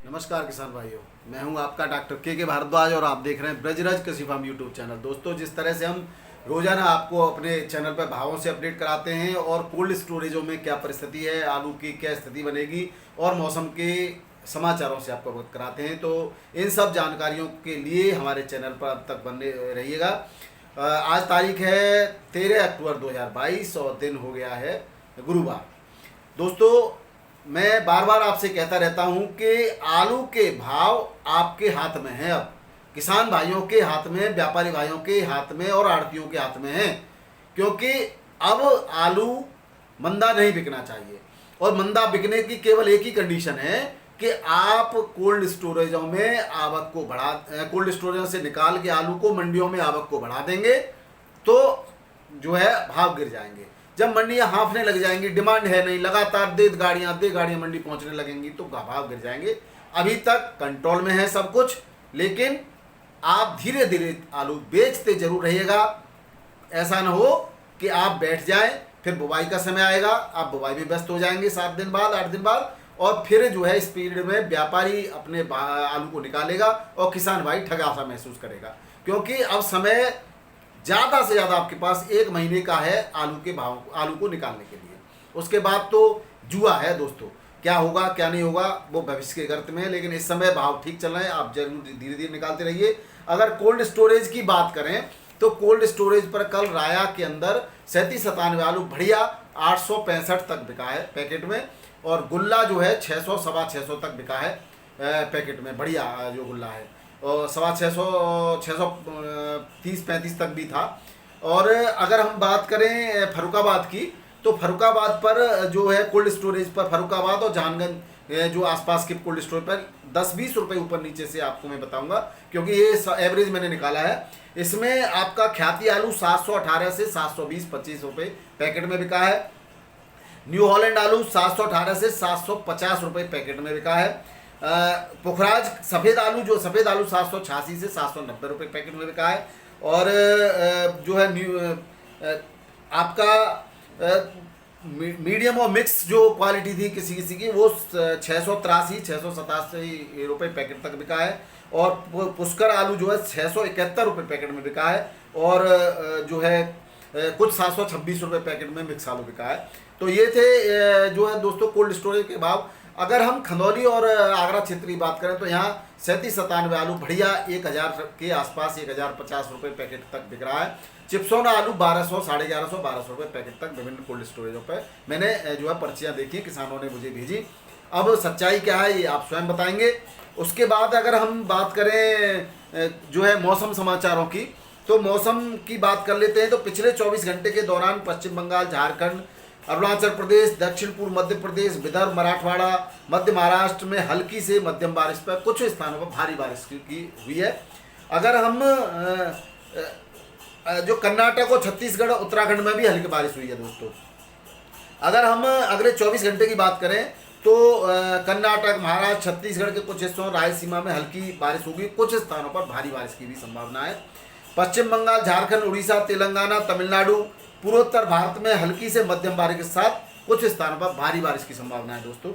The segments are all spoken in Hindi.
नमस्कार किसान भाइयों, मैं हूं आपका डॉक्टर के भारद्वाज और आप देख रहे हैं ब्रजराज कृषि फार्म यूट्यूब चैनल। दोस्तों, जिस तरह से हम रोजाना आपको अपने चैनल पर भावों से अपडेट कराते हैं और कोल्ड स्टोरेजों में क्या परिस्थिति है, आलू की क्या स्थिति बनेगी और मौसम के समाचारों से आपको अवगत कराते हैं, तो इन सब जानकारियों के लिए हमारे चैनल पर अब तक बने रहिएगा। आज तारीख है 13 अक्टूबर 2022 और दिन हो गया है गुरुवार। दोस्तों, मैं बार बार आपसे कहता रहता हूं कि आलू के भाव आपके हाथ में हैं। अब किसान भाइयों के हाथ में, व्यापारी भाइयों के हाथ में और आड़तियों के हाथ में हैं, क्योंकि अब आलू मंदा नहीं बिकना चाहिए। और मंदा बिकने की केवल एक ही कंडीशन है कि आप कोल्ड स्टोरेजों में आवक को बढ़ा, कोल्ड स्टोरेजों से निकाल के आलू को मंडियों में आवक को बढ़ा देंगे तो जो है भाव गिर जाएंगे। जब मंडियां हाँफने लग जाएंगी, डिमांड है नहीं, लगातार दे गाड़ियां मंडी पहुंचने लगेंगी तो भाव गिर जाएंगे। अभी तक कंट्रोल में है सब कुछ, लेकिन आप धीरे धीरे आलू बेचते जरूर रहिएगा। ऐसा ना हो कि आप बैठ जाएं, फिर बुवाई का समय आएगा, आप बुवाई में व्यस्त हो जाएंगे 7 दिन बाद 8 दिन बाद, और फिर जो है इस पीरियड में व्यापारी अपने आलू को निकालेगा और किसान भाई ठगा सा महसूस करेगा। क्योंकि अब समय ज़्यादा से ज़्यादा आपके पास 1 महीने का है आलू के भाव, आलू को निकालने के लिए। उसके बाद तो जुआ है दोस्तों, क्या होगा क्या नहीं होगा वो भविष्य के गर्त में है। लेकिन इस समय भाव ठीक चल रहे हैं, आप जरूर धीरे धीरे निकालते रहिए। अगर कोल्ड स्टोरेज की बात करें तो कोल्ड स्टोरेज पर कल राया के अंदर 37-97 आलू बढ़िया 865 तक बिका है पैकेट में, और गुल्ला जो है 600 सवा 600 तक बिका है पैकेट में, बढ़िया जो गुल्ला है, और 650 630-35 तक भी था। और अगर हम बात करें फर्रुखाबाद की, तो फर्रुखाबाद पर जो है कोल्ड स्टोरेज पर, फर्रुखाबाद और जहानगंज जो आसपास के कोल्ड स्टोरेज पर 10-20 रुपये ऊपर नीचे से आपको मैं बताऊंगा, क्योंकि ये एवरेज मैंने निकाला है। इसमें आपका ख्याति आलू 718 से 720-25 रुपये पैकेट में बिका है। न्यू हॉलैंड आलू 718 से 750 रुपये पैकेट में बिका है। पुखराज सफ़ेद आलू, जो सफ़ेद आलू 786 से 790 रुपये पैकेट में बिका है। और जो है आपका मीडियम और मिक्स जो क्वालिटी थी किसी किसी की, वो 683-687 रुपये पैकेट तक बिका है। और पुष्कर आलू जो है 671 रुपये पैकेट में बिका है। और जो है कुछ 726 रुपये पैकेट में मिक्स आलू बिका है। तो ये थे जो है दोस्तों कोल्ड स्टोरेज के भाव। अगर हम खंदौली और आगरा क्षेत्र की बात करें तो यहाँ 37-97 आलू बढ़िया 1000 के आसपास, 1050 रुपये पैकेट तक बिक रहा है। चिप्सोना आलू 1200, 1150, 1200 रुपये पैकेट तक विभिन्न कोल्ड स्टोरेजों पर मैंने जो है पर्चियाँ देखी, किसानों ने मुझे भेजी। अब सच्चाई क्या है ये आप स्वयं बताएंगे। उसके बाद अगर हम बात करें जो है मौसम समाचारों की, तो मौसम की बात कर लेते हैं। तो पिछले 24 घंटे के दौरान पश्चिम बंगाल, झारखंड, अरुणाचल प्रदेश, दक्षिण पूर्व मध्य प्रदेश, विदर्भ, मराठवाड़ा, मध्य महाराष्ट्र में हल्की से मध्यम बारिश पर, कुछ स्थानों पर भारी बारिश की हुई है। अगर हम जो कर्नाटक और छत्तीसगढ़, उत्तराखंड में भी हल्की बारिश हुई है दोस्तों। अगर हम अगले 24 घंटे की बात करें तो कर्नाटक, महाराष्ट्र, छत्तीसगढ़ के कुछ हिस्सों, रायलसीमा में हल्की बारिश होगी, कुछ स्थानों पर भारी बारिश की भी संभावना है। पश्चिम बंगाल, झारखंड, उड़ीसा, तेलंगाना, तमिलनाडु, पूर्वोत्तर भारत में हल्की से मध्यम बारिश के साथ कुछ स्थानों पर भारी बारिश की संभावना है दोस्तों।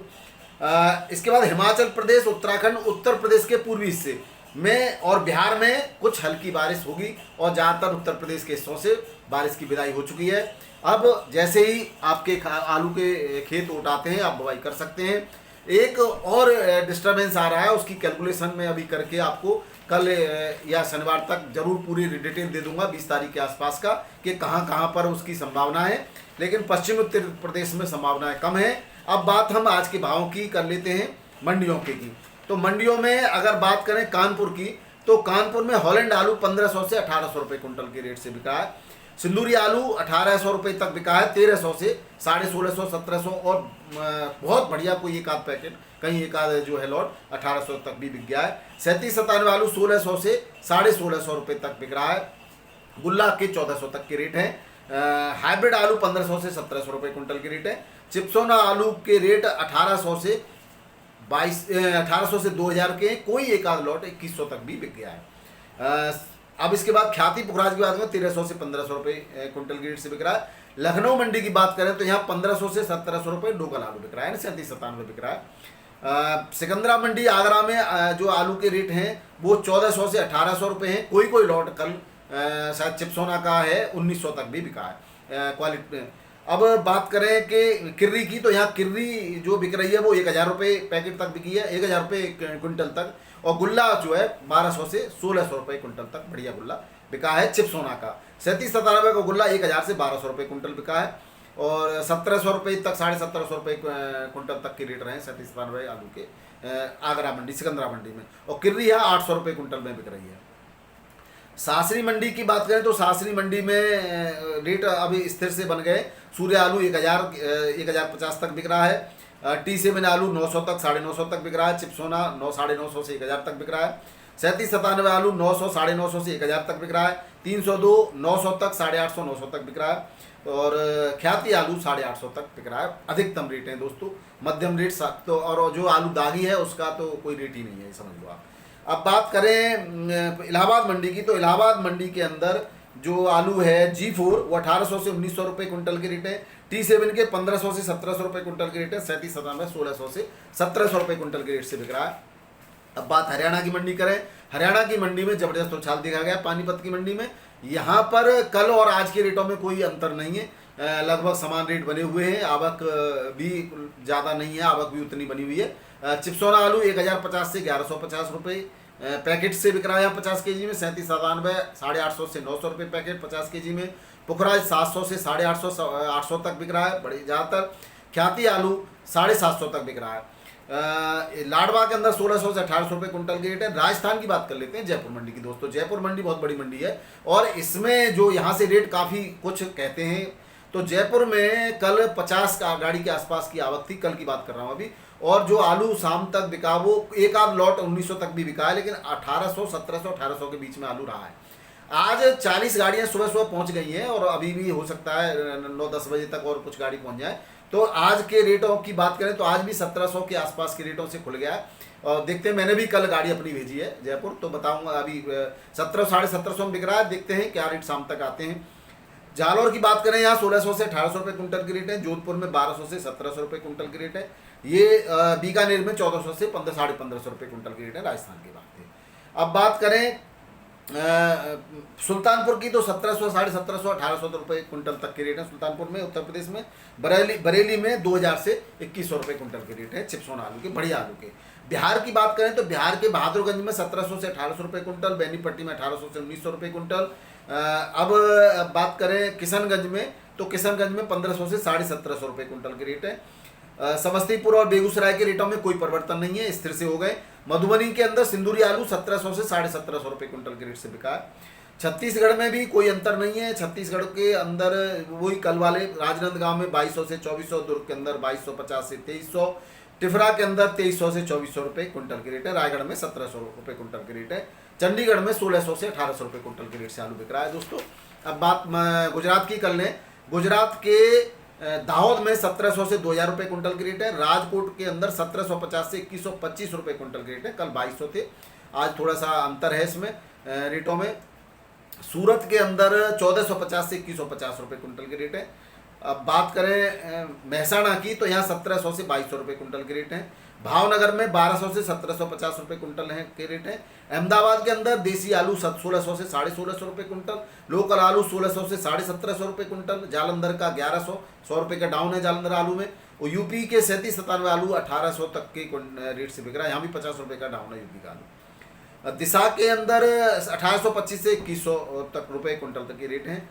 इसके बाद हिमाचल प्रदेश, उत्तराखंड, उत्तर प्रदेश के पूर्वी हिस्से में और बिहार में कुछ हल्की बारिश होगी, और ज़्यादातर उत्तर प्रदेश के हिस्सों से बारिश की विदाई हो चुकी है। अब जैसे ही आपके आलू के खेत उठाते हैं आप बुवाई कर सकते हैं। एक और डिस्टर्बेंस आ रहा है, उसकी कैलकुलेशन में अभी करके आपको कल या शनिवार तक जरूर पूरी डिटेल दे दूंगा 20 तारीख के आसपास का, कि कहाँ कहाँ पर उसकी संभावना है। लेकिन पश्चिमी उत्तर प्रदेश में संभावनाएं कम है। अब बात हम आज के भावों की कर लेते हैं, मंडियों की। तो मंडियों में अगर बात करें कानपुर की, तो कानपुर में हॉलैंड आलू 1500 से 1800 रुपये कुंटल के रेट से बिका है। सिंदूरी आलू 1800 रुपये तक बिका है, 1300 से 1650, 1700, और बहुत बढ़िया कोई एक आध पैकेट, कहीं एक आध जो है लॉट 1800 तक भी बिक गया है। 37-97 आलू 1600 से 1650 रुपये तक बिक रहा है। गुल्ला के 1400 तक के रेट हैं। हाइब्रिड आलू 1500 से 1700 रुपये कुंटल के रेट है। चिप्सोना आलू के रेट 1800 से 2000 के, कोई एक आध लॉट 2100 तक भी बिक गया है। अब इसके बाद ख्याति पुखराज की बात करें 1300 से 1500 रुपये कुंटल के रेट से बिक रहा है। लखनऊ मंडी की बात करें तो यहाँ 1500 से 1700 रुपये लोकल आलू बिक रहा है, 37-97 बिक रहा है। सिकंदरा मंडी आगरा में जो आलू के रेट हैं वो 1400 से 1800 रुपये हैं। कोई कोई लॉट कल शायद चिप्सोना का है 1900 तक भी बिका है क्वालिटी में। अब बात करें कि किर्री की, तो यहाँ किर्री जो बिक रही है वो 1000 रुपये पैकेट तक बिकी है, 1000 रुपये क्विंटल तक। और गुल्ला जो है 1200 से 1600 रुपये क्विंटल तक बढ़िया गुल्ला बिका है चिप्सोना का। 37-97 का गुल्ला 1000 से 1200 रुपये क्विंटल बिका है। और 1700 रुपये तक 1750 रुपये क्विंटल तक के रेट रहे हैं 37-97 आलू के आगरा मंडी सिकंदरा मंडी में। और किर्री है 800 रुपये क्विंटल में बिक रही है। सासरी मंडी की बात करें तो सासरी मंडी में रेट अभी स्थिर से बन गए। सूर्य आलू 1050 तक बिक रहा है। टी सेवन आलू 900 तक 950 तक बिक रहा है। चिप्सोना 900 से 1000 तक बिक रहा है। 37-97 आलू 900 950 से 1000 तक बिक रहा है। 302 900 तक 850 900 तक बिक रहा है। और ख्याति आलू 850 तक बिक रहा है। अधिकतम रेट है दोस्तों, मध्यम रेट तो, और जो आलू दागी है उसका तो कोई रेट ही नहीं है, समझ लो आप। अब बात करें इलाहाबाद मंडी की, तो इलाहाबाद मंडी के अंदर जो आलू है G4 वो 1800 से 1900 रुपये क्विंटल के रेट है। T7 के 1500 से 1700 रुपये क्विंटल के रेट है। 37-97 1600 से 1700 रुपये क्विंटल के रेट से बिक रहा है। अब बात हरियाणा की मंडी करें, हरियाणा की मंडी में जबरदस्त उछाल देखा गया पानीपत की मंडी में। यहाँ पर कल और आज के रेटों में कोई अंतर नहीं है, लगभग समान रेट बने हुए हैं। आवक भी ज़्यादा नहीं है, आवक भी उतनी बनी हुई है। चिप्सोना आलू 1050 से 1150 रुपये पैकेट से बिक रहा है यहाँ 50 kg में। 37-97 850 से 900 रुपये पैकेट 50 kg में। पुखराज 700 से 850 800 तक बिक रहा है बड़ी ज़्यादातर। ख्याति आलू 750 तक बिक रहा है। लाडवा के अंदर 1600 से 1800 रुपये क्विंटल के रेट है। राजस्थान की बात कर लेते हैं, जयपुर मंडी की दोस्तों। जयपुर मंडी बहुत बड़ी मंडी है और इसमें जो यहाँ से रेट काफ़ी कुछ कहते हैं। तो जयपुर में कल 50 गाड़ी के आसपास की आवक थी, कल की बात कर रहा हूँ अभी। और जो आलू शाम तक बिका वो एक आध लॉट 1900 तक भी बिका है, लेकिन 1800 1700 1800 के बीच में आलू रहा है। आज 40 गाड़ियाँ सुबह सुबह पहुँच गई हैं और अभी भी हो सकता है 9-10 बजे तक और कुछ गाड़ी पहुँच जाए। तो आज के रेटों की बात करें तो आज भी 1700 के आसपास के रेटों से खुल गया है। और देखते हैं, मैंने भी कल गाड़ी अपनी भेजी है जयपुर, तो बताऊंगा। अभी 1700 1750 में बिक रहा है, देखते हैं क्या रेट शाम तक आते हैं। जालौर की बात करें, यहाँ 1600 से 1800 रुपये क्विंटल की रेट है। जोधपुर में 1200 से 1700 रुपये क्विंटल की रेट है। ये बीकानेर में 1400 से 1500 रुपये क्विंटल की रेट है। राजस्थान की बात है। अब बात करें सुल्तानपुर की, तो 1700 1750 1800 रुपये क्विंटल तक के रेट है सुल्तानपुर में। उत्तर प्रदेश में बरेली में 2000 से 2100 रुपये क्विंटल के रेट है चिप्सोना आलू के, बढ़िया आलू के। बिहार की बात करें तो बिहार के बहादुरगंज में 1700 से 1800 रुपये क्विंटल, बेनीपट्टी में 1800 से 1900 रुपये क्विंटल। अब बात करें किशनगंज में, तो किशनगंज में 1500 से 1750 रुपये क्विंटल के रेट है। समस्तीपुर और बेगूसराय के रेटों में कोई परिवर्तन नहीं है, स्थिर से हो गए। मधुबनी के अंदर सिंदूरी आलू 1700 से 1750 रुपये क्विंटल के रेट से बिका है। छत्तीसगढ़ में भी कोई अंतर नहीं है। छत्तीसगढ़ के अंदर वही कल वाले, राजनांदगांव में 2200 से 2400, दुर्ग के अंदर 2250 से 2300, टिफरा के अंदर 2300 से 2400 रुपये क्विंटल के रेट है। रायगढ़ में 1700 रुपये क्विंटल के रेट है। चंडीगढ़ में 1600 से 1800 रुपये क्विंटल के रेट से आलू बिक रहा है दोस्तों। अब बात गुजरात की कर लें, गुजरात के दाहोद में 1700 से 2000 रुपये क्विंटल की रेट है। राजकोट के अंदर 1750 से 2125 रुपये क्विंटल की रेट है। कल 2200 थे, आज थोड़ा सा अंतर है इसमें रेटों में। सूरत के अंदर 1450 से 2150 रुपये क्विंटल के रेट है। अब बात करें महसाणा की, तो यहाँ 1700 से 2200 रुपये क्विंटल के रेट है। भावनगर में 1200 से 1750 रुपये क्विंटल है के रेट है। अहमदाबाद के अंदर देसी आलू 1600 से 1650 रुपये क्विंटल, लोकल आलू 1600 से 1750 रुपये क्विंटल। जालंधर का 1100 रुपये का डाउन है जालंधर आलू में। और यूपी के 37-97 आलू 1800 तक के रेट से बिक रहा है, यहाँ भी 50 रुपये का डाउन है यूपी का आलू। दिशा के अंदर 1825 से 2100 तक रुपये क्विंटल तक के रेट हैं।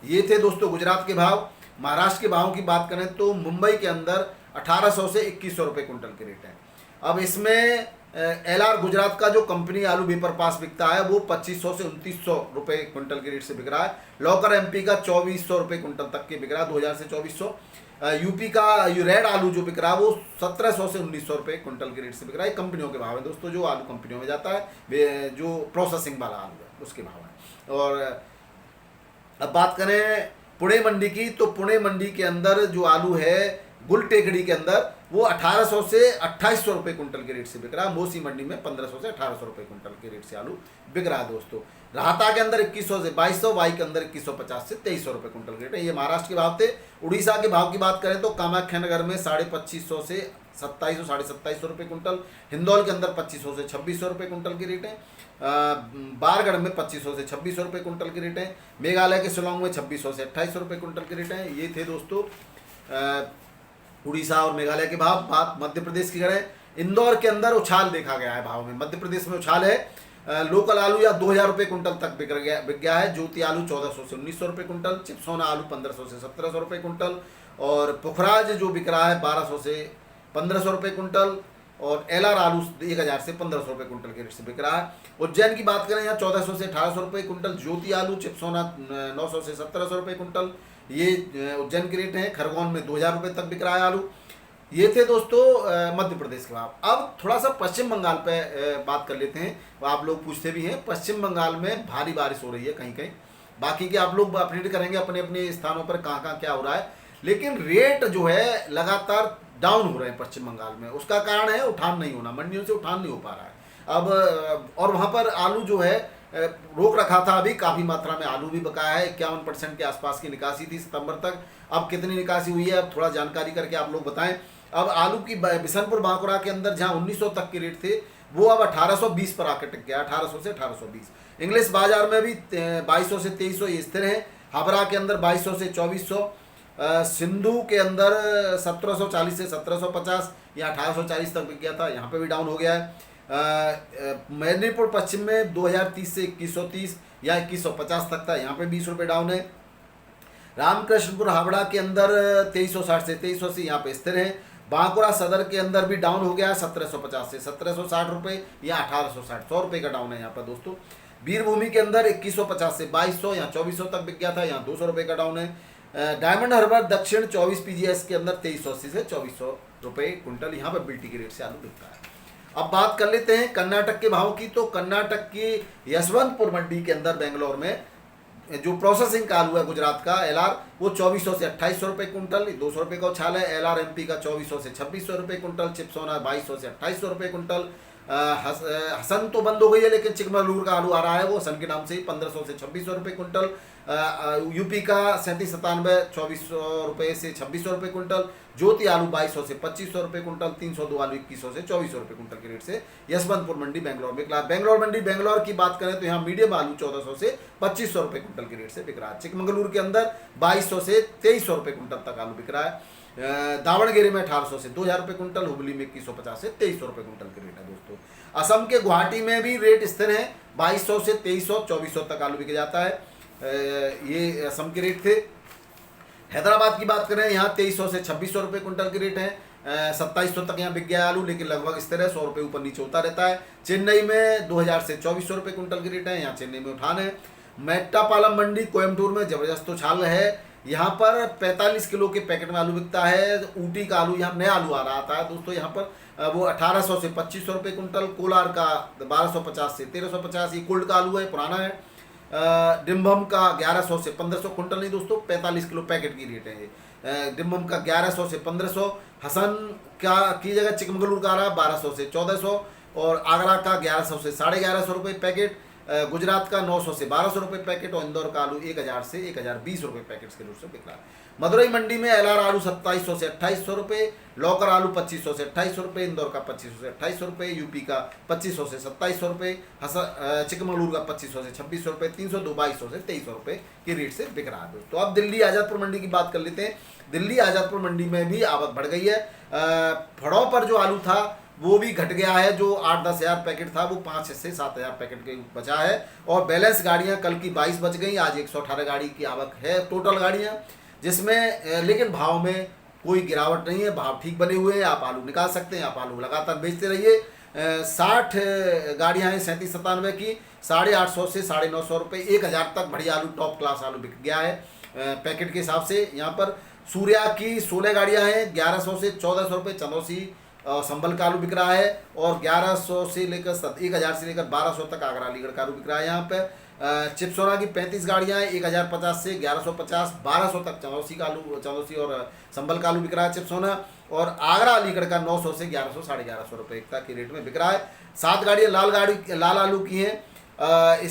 ये थे दोस्तों गुजरात के भाव। महाराष्ट्र के भावों की बात करें तो मुंबई के अंदर 1800 से 2100 रुपये क्विंटल के रेट है। अब इसमें LR गुजरात का जो कंपनी आलू पेपर पास बिकता है वो 2500 से 2900 रुपये क्विंटल के रेट से बिक रहा है। लॉकर MP का 2400 रुपये क्विंटल तक के बिक रहा है, 2000 से 2400। यूपी का रेड आलू जो बिक रहा है वो 1700 से 1900 रुपये क्विंटल के रेट से बिक रहा है। कंपनियों के भाव है दोस्तों, जो आलू कंपनियों में जाता है, जो प्रोसेसिंग वाला आलू है उसके भाव है। और अब बात करें पुणे मंडी की, तो पुणे मंडी के अंदर जो आलू है गुल टेकड़ी के अंदर वो 1800 से 2800 रुपये कुंटल के रेट से बिक रहा है। मोसी मंडी में 1500 से 1800 रुपये कुंटल के रेट से आलू बिक रहा है दोस्तों। राहता के अंदर 2100 से 2200, वाई के अंदर 2150 से 2300 रुपये कुंटल के रेट है। ये महाराष्ट्र के भाव थे। उड़ीसा के भाव की बात करें तो कामाख्या नगर में 2550 से 2700 साढ़े 2700 रुपये कुंटल, हिंदौल के अंदर 2500 से 2600 रुपये कुंटल की रेट है, बारगढ़ में 2500 से 2600 रुपये कुंटल की रेट है, मेघालय के शिलोंग में 2600 से 2800 रुपये कुंटल की रेट है। ये थे दोस्तों उड़ीसा और मेघालय के भाव। बात मध्य प्रदेश की करें, इंदौर के अंदर उछाल देखा गया है भाव में। मध्य प्रदेश में उछाल है। लोकल आलू या 2000 रुपये कुंटल तक बिक गया है। ज्योति आलू 1400 से 1900 रुपये कुंटल, चिपसोना आलू 1500 से 1700 रुपये कुंटल, और पुखराज जो बिक रहा है 1200 से 1500 रुपये कुंटल, और एलआर आलू 1000 से 1500 रुपये कुंटल के रेट से बिक रहा है। उज्जैन की बात करें यहाँ 1400 से 1800 रुपये कुंटल, ज्योति आलू चिपसोना 900 से 1700 रुपये कुंटल, ये उज्जैन के रेट हैं। खरगोन में 2000 रुपये तक बिक रहा है आलू। ये थे दोस्तों मध्य प्रदेश के भाव। अब थोड़ा सा पश्चिम बंगाल पे बात कर लेते हैं। आप लोग पूछते भी हैं, पश्चिम बंगाल में भारी बारिश हो रही है कहीं कहीं, बाकी के आप लोग अपडेट करेंगे अपने अपने स्थानों पर कहाँ कहाँ क्या हो रहा है, लेकिन रेट जो है लगातार डाउन हो रहे हैं पश्चिम बंगाल में। उसका कारण है उठान नहीं होना, मंडियों से उठान नहीं हो पा रहा है अब। और वहाँ पर आलू जो है रोक रखा था, अभी काफ़ी मात्रा में आलू भी बकाया है। 51% के आसपास की निकासी थी सितंबर तक। अब कितनी निकासी हुई है, अब थोड़ा जानकारी करके आप लोग बताएं। अब आलू की बिशनपुर बांकुरा के अंदर जहां 1900 तक के रेट थे, वो अब 1820 पर आकर टिक गया, 1800 से 1820। इंग्लिश बाजार में भी 2200 से 2300 ये स्थिर है। हावड़ा के अंदर 2200 से 2400, सिंधु के अंदर 1740 से 1750 या 1840 तक बिक गया था, यहाँ पे भी डाउन हो गया है। मेदिनीपुर पश्चिम में 2030 से 2130 या 2150 तक था, यहाँ पे 20 रुपये डाउन है। रामकृष्णपुर हावड़ा के अंदर 2360 से 2380 यहाँ पे स्थिर है। बांकुरा सदर के अंदर भी डाउन हो गया है 1750 से 1760 रुपये या 1860, 100 रुपये का डाउन है यहाँ पर दोस्तों। वीरभूमि के अंदर 2150 से 2200 या 2400 तक बिक गया था, यहाँ 200 रुपये का डाउन है। डायमंड हार्बर दक्षिण 24 पीजीएस के अंदर 2380 से 2400 रुपये कुंटल यहाँ पर बीटी के रेट से आलू बिकता है। अब बात कर लेते हैं कर्नाटक के भाव की। तो कर्नाटक की यशवंतपुर मंडी के अंदर बेंगलोर में जो प्रोसेसिंग का आलू है गुजरात का एलआर, वो 2400 से 2800 रुपये कुंटल, 200 रुपये का उछाल है। एलआर एमपी का 2400 से 2600 रुपये कुंटल, चिपसोना 2200 से 2800 रुपये कुंटल। हसन तो बंद हो गई है, लेकिन चिकमगलूर का आलू आ रहा है, वो हसन के नाम से ही 1500 से 2600 रुपये कुंटल। यूपी का 3797 2400 रुपये से 2600 रुपये कुंटल। ज्योति आलू 2200 से 2500 रुपये कुंटल। 302 आलू 2100 से 2400 रुपये कुंटल के रेट से यशवंतपुर मंडी बेंगलोर बिक रहा है। बेंगलोर मंडी बेंगलोर की बात करें तो यहाँ मीडियम आलू 1400 से 2500 रुपये कुंटल के रेट से बिक रहा है। चिकमगलूर के अंदर 2200 से 2300 रुपये कुंटल तक आलू बिक रहा है। दावणगेरे में 1800 से 2000 रुपये कुंटल, हुबली में 2150 से 2300 रुपये कुंटल के रेट है दोस्तों। असम के गुवाहाटी में भी रेट स्थिर है, 2200 से 2300 2400 तक आलू बिक जाता है। ये असम के रेट थे। हैदराबाद की बात करें, यहाँ 2300 से 2600 रुपये कुंटल के रेट है। 2700 तक यहाँ बिक गया आलू, लेकिन लगभग स्थिर है, 100 रुपये ऊपर नीचे होता रहता है। चेन्नई में 2000 से 2400 रुपये कुंटल के रेट है, यहाँ चेन्नई में उठान है। मेट्टापालम मंडी कोयम्बटूर में जबरदस्त उछाल है। यहाँ पर 45 किलो के पैकेट में आलू बिकता है। ऊटी का आलू, यहाँ नया आलू आ रहा था दोस्तों, यहाँ पर वो 1800 से 2500 रुपये कुंटल। कोलार का 1250 से 1350, ये कोल्ड का आलू है, पुराना है। डिम्बम का 1100 से 1500, कुंटल नहीं दोस्तों, 45 किलो पैकेट की रेट है ये। डिम्बम का 1100 से 1500। हसन का की जगह चिकमगलूर का आ रहा है 1200 से 1400, और आगरा का 1100 से 1150 रुपये पैकेट। गुजरात का 900 से 1200 रुपये पैकेट, और इंदौर का आलू 1000 से 1020 रुपये पैकेट के रूप से बिक रहा है। मदुरई मंडी में एलआर आलू 2700 से 2800 रुपये, लौकर आलू 2500 से 2800 रुपये, इंदौर का 2500 से 2800 रुपये, यूपी का 2500 से 2700 रुपये, चिकमगलूर का 2500 से 2600 रुपये, 302 2200 से 2300 रुपये के रेट से बिक रहा है दोस्तों। अब दिल्ली आज़ादपुर मंडी की बात कर लेते हैं। दिल्ली आज़ादपुर मंडी में भी आवक बढ़ गई है। फड़ों पर जो आलू था वो भी घट गया है, जो 8-10 हज़ार पैकेट था वो 5 से 7 हज़ार पैकेट के बचा है। और बैलेंस गाड़ियां कल की 22 बच गई, आज 118 गाड़ी की आवक है टोटल गाड़ियां, जिसमें लेकिन भाव में कोई गिरावट नहीं है, भाव ठीक बने हुए हैं। आप आलू निकाल सकते हैं, आप आलू लगातार बेचते रहिए। 60 गाड़ियाँ हैं 3797 की, 850 से 950 रुपये, 1000 तक बढ़िया आलू, टॉप क्लास आलू बिक गया है पैकेट के हिसाब से। यहाँ पर सूर्या की 16 गाड़ियाँ हैं, 1100 से 1400 रुपये चंदौसी संभल का आलू बिक रहा है। और 1100 से लेकर 1000 से लेकर 1200 तक आगरा अलीगढ़ का आलू बिक रहा है। यहाँ पे चिपसोना की 35 गाड़ियाँ हैं, 1050 से 1150, 1200 तक चंदौसी का आलू, चंदौसी और संभल का आलू बिक रहा है चिपसोना। और आगरा अलीगढ़ का 900 से 1100 साढ़े 1100 रुपये एकता के रेट में बिक रहा है। 7 गाड़ियाँ लाल आलू की हैं।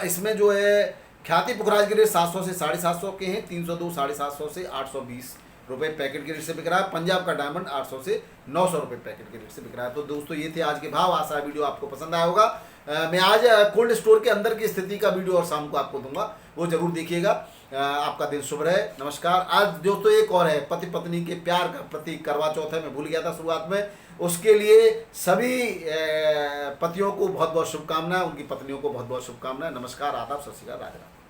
इसमें जो है ख्याति पुखराज के रेट 700 से 750 के हैं, 302 750 से 820 रुपये पैकेट के रेट से बिक रहा है। पंजाब का डायमंड 800 से 900 रुपये पैकेट के रेट से बिक रहा है। तो दोस्तों ये थे आज के भाव। आशा है वीडियो आपको पसंद आया होगा। मैं आज कोल्ड स्टोर के अंदर की स्थिति का वीडियो और शाम को आपको दूंगा, वो जरूर देखिएगा। आपका दिन शुभ रहे। नमस्कार। आज दोस्तों एक और है, पति पत्नी के प्यार का प्रतीक करवा चौथ है, मैं भूल गया था शुरुआत में। उसके लिए सभी पतियों को बहुत बहुत शुभकामनाएं, उनकी पत्नियों को बहुत बहुत शुभकामनाएं। नमस्कार, आदाब, सत श्री अकाल, राधे राधे।